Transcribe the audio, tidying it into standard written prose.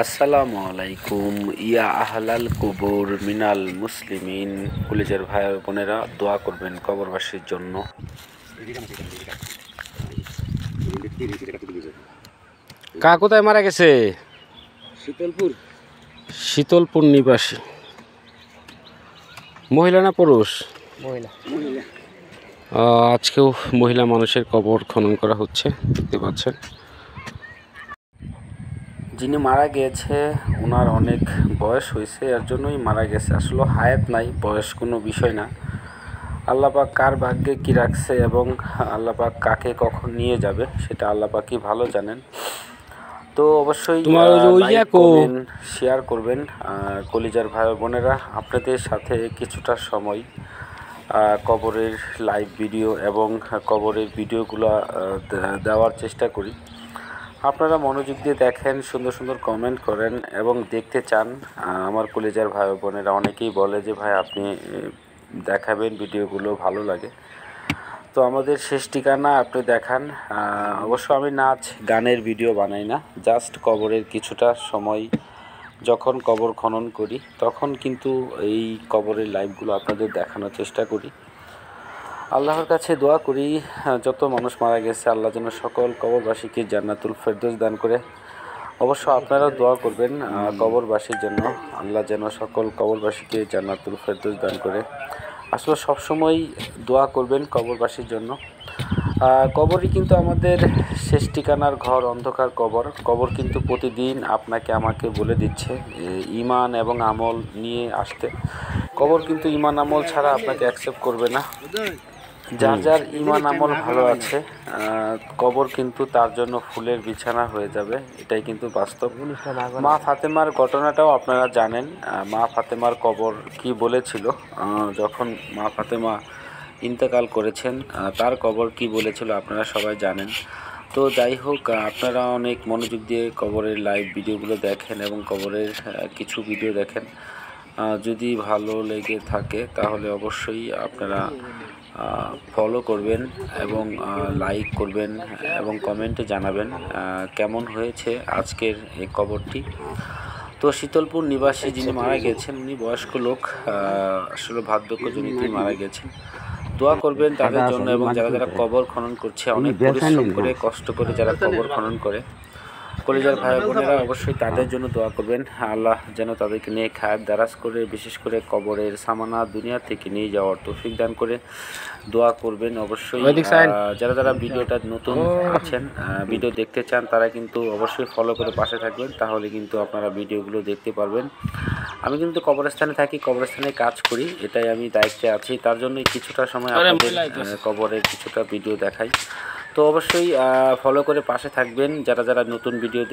আসসালামু আলাইকুম ইয়া আহলাল কুবুর মিনাল মুসলিমিন। কলিজার ভাই বোনেরা, দোয়া করবেন কবরবাসীর জন্য। কোথায় মারা গেছে? শীতলপুর নিবাসী। মহিলা না পুরুষ? মহিলা। আজকেও মহিলা মানুষের কবর খনন করা হচ্ছে, দেখতে পাচ্ছেন। যিনি মারা গিয়েছে ওনার অনেক বয়স হয়েছে, এর জন্যই মারা গেছে। আসলে হায়াত নাই, বয়স কোনো বিষয় না। আল্লাহ পাক কার ভাগ্যে কী রাখছে এবং আল্লাহ পাক কাকে কখন নিয়ে যাবে সেটা আল্লাহ পাকই ভালো জানেন। তো অবশ্যই লাইক করবেন, শেয়ার করবেন। কলিজার ভাই বোনেরা, আপনাদের সাথে কিছুটা সময় কবরের লাইভ ভিডিও এবং কবরের ভিডিওগুলো দেওয়ার চেষ্টা করি। আপনারা মনোযোগ দিয়ে দেখেন, সুন্দর সুন্দর কমেন্ট করেন এবং দেখতে চান। আমার কলিজার ভাই বোনেরা অনেকেই বলে যে ভাই আপনি দেখাবেন, ভিডিওগুলো ভালো লাগে। তো আমাদের শেষ ঠিকানা আপনি দেখান। অবশ্য আমি নাচ গানের ভিডিও বানাই না, জাস্ট কবরের কিছুটা সময় যখন কবর খনন করি তখন কিন্তু এই কবরের লাইভগুলো আপনাদের দেখানোর চেষ্টা করি। আল্লাহর কাছে দোয়া করি যত মানুষ মারা গেছে আল্লাহ যেন সকল কবরবাসীকে জান্নাতুল ফেরদৌস দান করে। অবশ্য আপনারাও দোয়া করবেন কবরবাসীর জন্য, আল্লাহ যেন সকল কবরবাসীকে জান্নাতুল ফেরদৌস দান করে। আসলে সবসময় দোয়া করবেন কবরবাসীর জন্য। কবরই কিন্তু আমাদের শেষ ঠিকানার ঘর, অন্ধকার কবর। কবর কিন্তু প্রতিদিন আপনাকে আমাকে বলে দিচ্ছে ঈমান এবং আমল নিয়ে আসতে। কবর কিন্তু ঈমান আমল ছাড়া আপনাকে অ্যাকসেপ্ট করবে না। যার যার ঈমান আমল ভালো আছে কবর কিন্তু তার জন্য ফুলের বিছানা হয়ে যাবে, এটাই কিন্তু বাস্তব। মা ফাতেমার ঘটনাটাও আপনারা জানেন। মা ফাতেমার কবর কি বলেছিল যখন মা ফাতেমা ইন্তেকাল করেছেন, তার কবর কি বলেছিল আপনারা সবাই জানেন। তো যাই হোক, আপনারা অনেক মনোযোগ দিয়ে কবরের লাইভ ভিডিওগুলো দেখেন এবং কবরের কিছু ভিডিও দেখেন। যদি ভালো লেগে থাকে তাহলে অবশ্যই আপনারা ফলো করবেন এবং লাইক করবেন এবং কমেন্টে জানাবেন কেমন হয়েছে আজকের এই কবরটি। তো শীতলপুর নিবাসী যিনি মারা গেছেন উনি বয়স্ক লোক, আসলে বার্ধক্যজনিতই মারা গেছেন। দোয়া করবেন তাদের জন্য এবং যারা যারা কবর খনন করছে, অনেক পরিশ্রম করে কষ্ট করে যারা কবর খনন করে, কলিজার ভাই বোনেরা অবশ্যই তাদের জন্য দোয়া করবেন। আল্লাহ যেন তাদেরকে নিয়ে খায়ের দারাজ করে, বিশেষ করে কবরের সামানা দুনিয়া থেকে নিয়ে যাওয়ার তৌফিক দান করে দোয়া করবেন। অবশ্যই যারা যারা ভিডিওটা নতুন আছেন, ভিডিও দেখতে চান, তারা কিন্তু অবশ্যই ফলো করে পাশে থাকবেন, তাহলে কিন্তু আপনারা ভিডিওগুলো দেখতে পারবেন। আমি কিন্তু কবরস্থানে থাকি, কবরস্থানে কাজ করি, এটাই আমি দায়িত্বে আছি, তার জন্যই কিছুটা সময় আপনাদের কবরের কিছুটা ভিডিও দেখাই। তো অবশ্যই ফলো করে পাশে থাকবেন যারা যারা নতুন ভিডিও